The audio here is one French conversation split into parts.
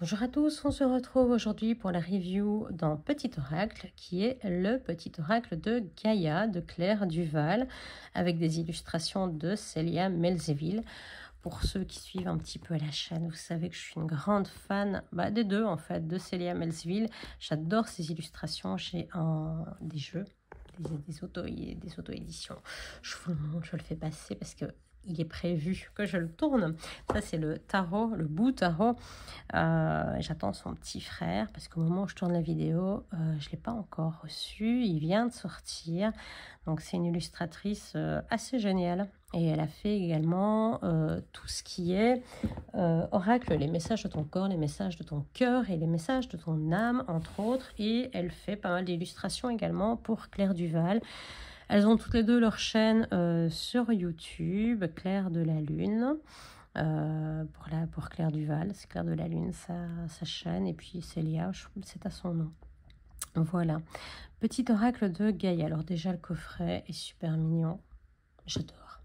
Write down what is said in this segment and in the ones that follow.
Bonjour à tous, on se retrouve aujourd'hui pour la review d'un petit oracle qui est le petit oracle de Gaïa de Claire Duval avec des illustrations de Célia Melzeville. Pour ceux qui suivent un petit peu la chaîne, vous savez que je suis une grande fan des deux en fait, de Célia Melzeville. J'adore ses illustrations, j'ai des jeux, des auto-éditions. Je vous le montre, je le fais passer parce que il est prévu que je le tourne. Ça c'est le tarot, le bout tarot. J'attends son petit frère parce qu'au moment où je tourne la vidéo, je ne l'ai pas encore reçu. Il vient de sortir. Donc c'est une illustratrice assez géniale. Et elle a fait également tout ce qui est oracle, les messages de ton corps, les messages de ton cœur et les messages de ton âme, entre autres. Et elle fait pas mal d'illustrations également pour Claire Duval. Elles ont toutes les deux leur chaîne sur YouTube, Claire de la Lune. Pour Claire Duval, c'est Claire de la Lune, sa chaîne, et puis Célia, c'est à son nom. Voilà, petit oracle de Gaïa. Alors déjà, le coffret est super mignon, j'adore.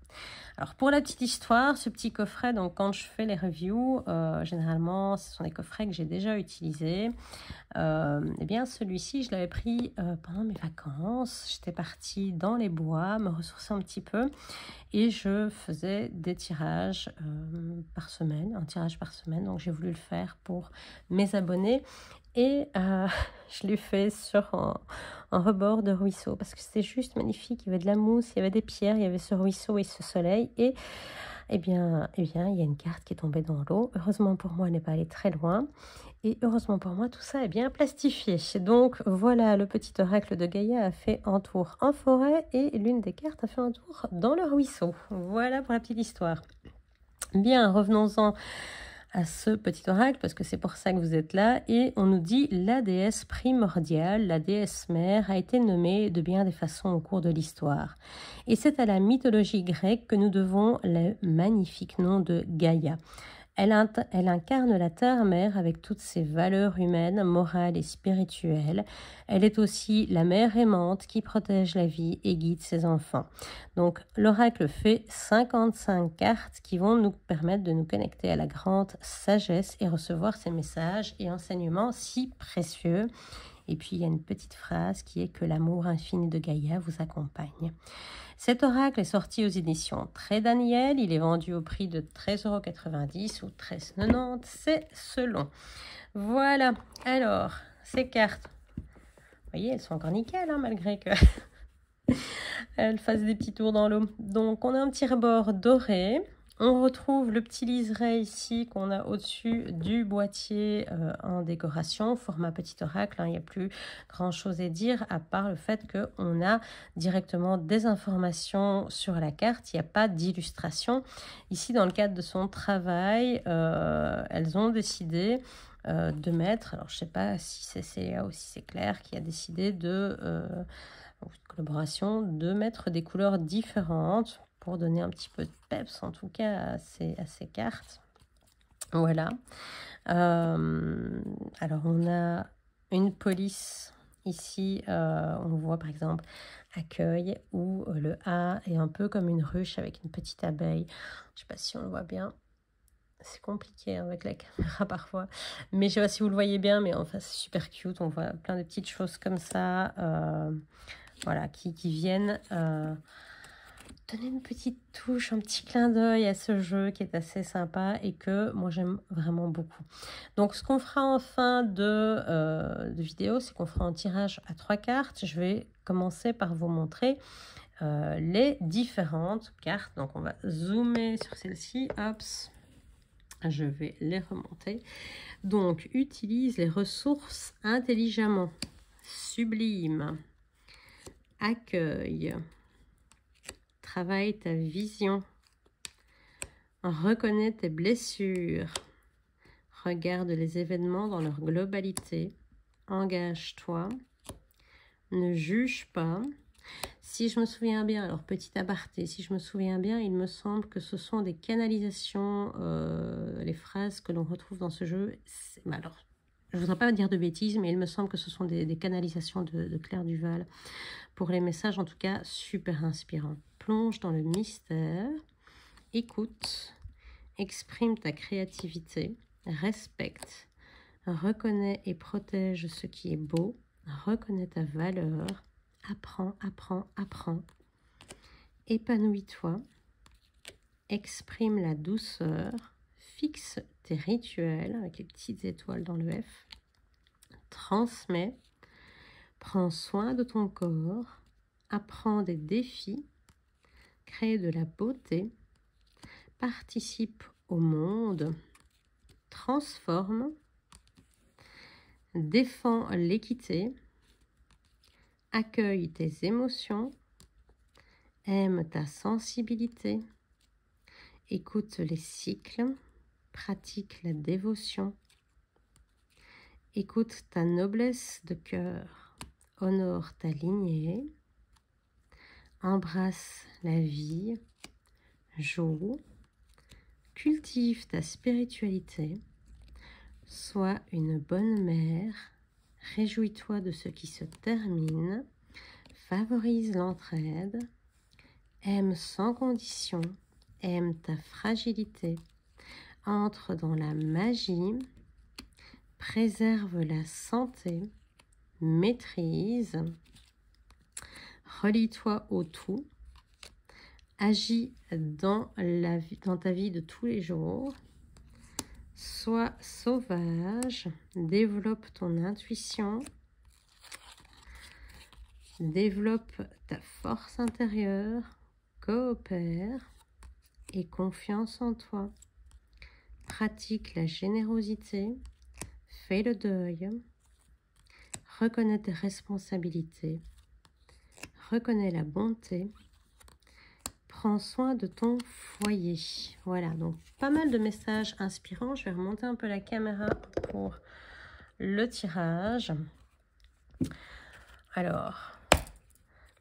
Alors pour la petite histoire, ce petit coffret, donc quand je fais les reviews, généralement ce sont des coffrets que j'ai déjà utilisés. Eh bien celui-ci je l'avais pris pendant mes vacances. J'étais partie dans les bois, me ressourcer un petit peu, et je faisais des tirages par semaine, un tirage par semaine. Donc j'ai voulu le faire pour mes abonnés, et je l'ai fait sur un rebord de ruisseau parce que c'était juste magnifique. Il y avait de la mousse, il y avait des pierres, il y avait ce ruisseau et ce soleil, et il y a une carte qui est tombée dans l'eau. Heureusement pour moi, elle n'est pas allée très loin. Et heureusement pour moi, tout ça est bien plastifié. Donc voilà, le petit oracle de Gaïa a fait un tour en forêt et l'une des cartes a fait un tour dans le ruisseau. Voilà pour la petite histoire. Bien, revenons-en à ce petit oracle parce que c'est pour ça que vous êtes là. Et on nous dit la déesse primordiale, la déesse mère, a été nommée de bien des façons au cours de l'histoire. Et c'est à la mythologie grecque que nous devons le magnifique nom de Gaïa. Elle incarne la terre-mère avec toutes ses valeurs humaines, morales et spirituelles. Elle est aussi la mère aimante qui protège la vie et guide ses enfants. Donc l'oracle fait 55 cartes qui vont nous permettre de nous connecter à la grande sagesse et recevoir ces messages et enseignements si précieux. Et puis il y a une petite phrase qui est que l'amour infini de Gaïa vous accompagne. Cet oracle est sorti aux éditions Très Daniel. Il est vendu au prix de 13,90 € ou 13,90 €, c'est selon. Voilà, alors, ces cartes, vous voyez, elles sont encore nickel, hein, malgré que elles fassent des petits tours dans l'eau. Donc, on a un petit rebord doré. On retrouve le petit liseré ici qu'on a au-dessus du boîtier en décoration, format petit oracle. Il n'y a plus grand-chose à dire à part le fait qu'on a directement des informations sur la carte. Il n'y a pas d'illustration. Ici, dans le cadre de son travail, elles ont décidé de mettre, alors je ne sais pas si c'est Célia ou si c'est Claire qui a décidé de collaboration, de mettre des couleurs différentes pour donner un petit peu de peps en tout cas à ces cartes. Voilà. Alors on a une police ici, on voit par exemple accueil, où le A est un peu comme une ruche avec une petite abeille. Je sais pas si on le voit bien. C'est compliqué avec la caméra parfois, mais je sais pas si vous le voyez bien, mais enfin c'est super cute. On voit plein de petites choses comme ça, voilà, qui viennent donner une petite touche, un petit clin d'œil à ce jeu qui est assez sympa et que moi j'aime vraiment beaucoup. Donc ce qu'on fera en fin de vidéo, c'est qu'on fera un tirage à 3 cartes. Je vais commencer par vous montrer les différentes cartes. Donc on va zoomer sur celle-ci, hop, je vais les remonter. Donc utilise les ressources intelligemment, sublime, accueil, travaille ta vision, reconnais tes blessures, regarde les événements dans leur globalité, engage-toi, ne juge pas. Si je me souviens bien, alors petit aparté, si je me souviens bien, il me semble que ce sont des canalisations, les phrases que l'on retrouve dans ce jeu. Alors, je ne voudrais pas dire de bêtises, mais il me semble que ce sont des canalisations de Claire Duval. Pour les messages, en tout cas, super inspirants. Plonge dans le mystère, écoute, exprime ta créativité, respecte, Reconnais et protège ce qui est beau. Reconnais ta valeur. Apprends, apprends, apprends. Épanouis-toi. Exprime la douceur. Fixe tes rituels avec les petites étoiles dans le F. Transmets. Prends soin de ton corps. Apprends des défis. Crée de la beauté. Participe au monde. Transforme. Défends l'équité. Accueille tes émotions. Aime ta sensibilité. Écoute les cycles. Pratique la dévotion. Écoute ta noblesse de cœur. Honore ta lignée. Embrasse la vie. Joue. Cultive ta spiritualité. Sois une bonne mère. Réjouis-toi de ce qui se termine. Favorise l'entraide. Aime sans condition. Aime ta fragilité. Entre dans la magie. Préserve la santé. Maîtrise. Relie-toi au tout. Agis dans ta vie de tous les jours. Sois sauvage. Développe ton intuition. Développe ta force intérieure. Coopère. Et confiance en toi. Pratique la générosité. Fais le deuil. Reconnais tes responsabilités. Reconnais la bonté. Prends soin de ton foyer. Voilà, donc pas mal de messages inspirants. Je vais remonter un peu la caméra pour le tirage. Alors,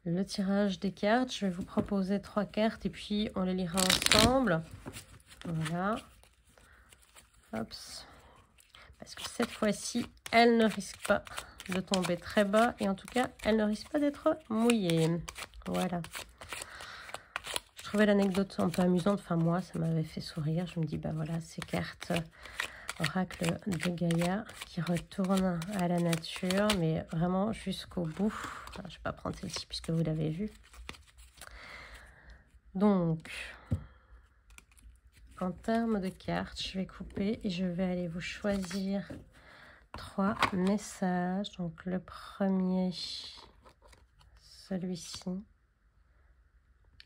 le tirage des cartes. Je vais vous proposer 3 cartes et puis on les lira ensemble. Voilà. Hop. Parce que cette fois-ci, elle ne risque pas de tomber très bas. Et en tout cas, elle ne risque pas d'être mouillée. Voilà. Je trouvais l'anecdote un peu amusante. Enfin, moi, ça m'avait fait sourire. Je me dis, bah voilà, ces cartes oracle de Gaïa qui retournent à la nature. Mais vraiment jusqu'au bout. Alors, je ne vais pas prendre celle-ci puisque vous l'avez vue. Donc, en termes de cartes, je vais couper et je vais aller vous choisir 3 messages. Donc, le premier, celui-ci.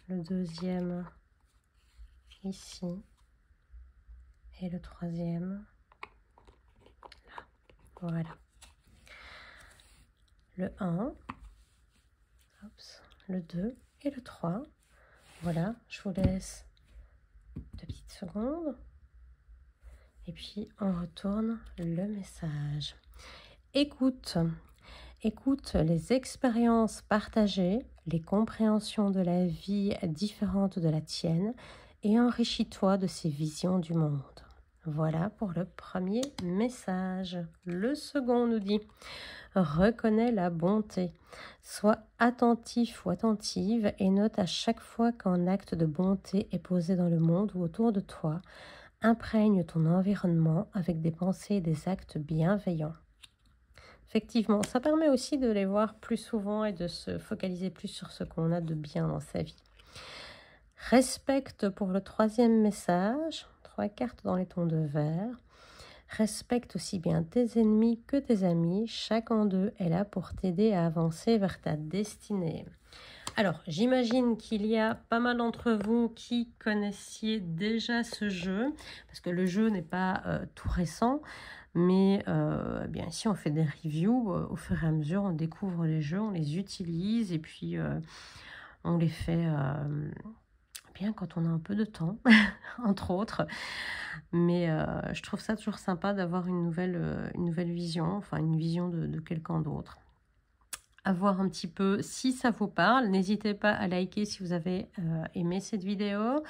Le deuxième, ici. Et le troisième, là. Voilà. Le 1, le 2 et le 3. Voilà, je vous laisse 2 petites secondes. Et puis, on retourne le message. Écoute. Écoute les expériences partagées, les compréhensions de la vie différentes de la tienne et enrichis-toi de ces visions du monde. Voilà pour le premier message. Le second nous dit « Reconnais la bonté. Sois attentif ou attentive et note à chaque fois qu'un acte de bonté est posé dans le monde ou autour de toi. Imprègne ton environnement avec des pensées et des actes bienveillants. » Effectivement, ça permet aussi de les voir plus souvent et de se focaliser plus sur ce qu'on a de bien dans sa vie. Respecte pour le troisième message, 3 cartes dans les tons de vert. Respecte aussi bien tes ennemis que tes amis. Chacun d'eux est là pour t'aider à avancer vers ta destinée. Alors, j'imagine qu'il y a pas mal d'entre vous qui connaissiez déjà ce jeu, parce que le jeu n'est pas tout récent. Mais bien ici, on fait des reviews. Au fur et à mesure, on découvre les jeux, on les utilise et puis on les fait bien quand on a un peu de temps, entre autres. Mais je trouve ça toujours sympa d'avoir une nouvelle vision, enfin une vision de quelqu'un d'autre. À voir un petit peu si ça vous parle. N'hésitez pas à liker si vous avez aimé cette vidéo,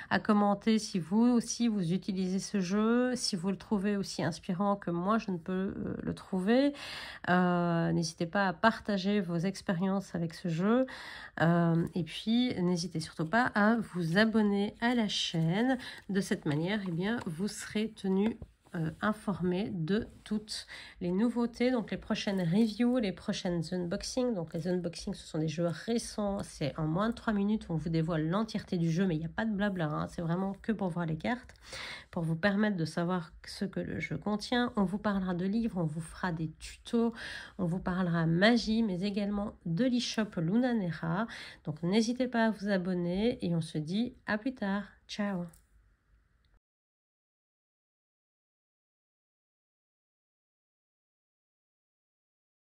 à commenter si vous aussi vous utilisez ce jeu, si vous le trouvez aussi inspirant que moi je ne peux le trouver. N'hésitez pas à partager vos expériences avec ce jeu et puis n'hésitez surtout pas à vous abonner à la chaîne. De cette manière, eh bien, vous serez tenu informés de toutes les nouveautés, donc les prochaines reviews, les prochaines unboxings. Donc les unboxings, ce sont des jeux récents, c'est en moins de 3 minutes, on vous dévoile l'entièreté du jeu, mais il n'y a pas de blabla, hein. C'est vraiment que pour voir les cartes, pour vous permettre de savoir ce que le jeu contient. On vous parlera de livres, on vous fera des tutos, on vous parlera magie, mais également de l'e-shop Lunanera. Donc n'hésitez pas à vous abonner et on se dit à plus tard. Ciao.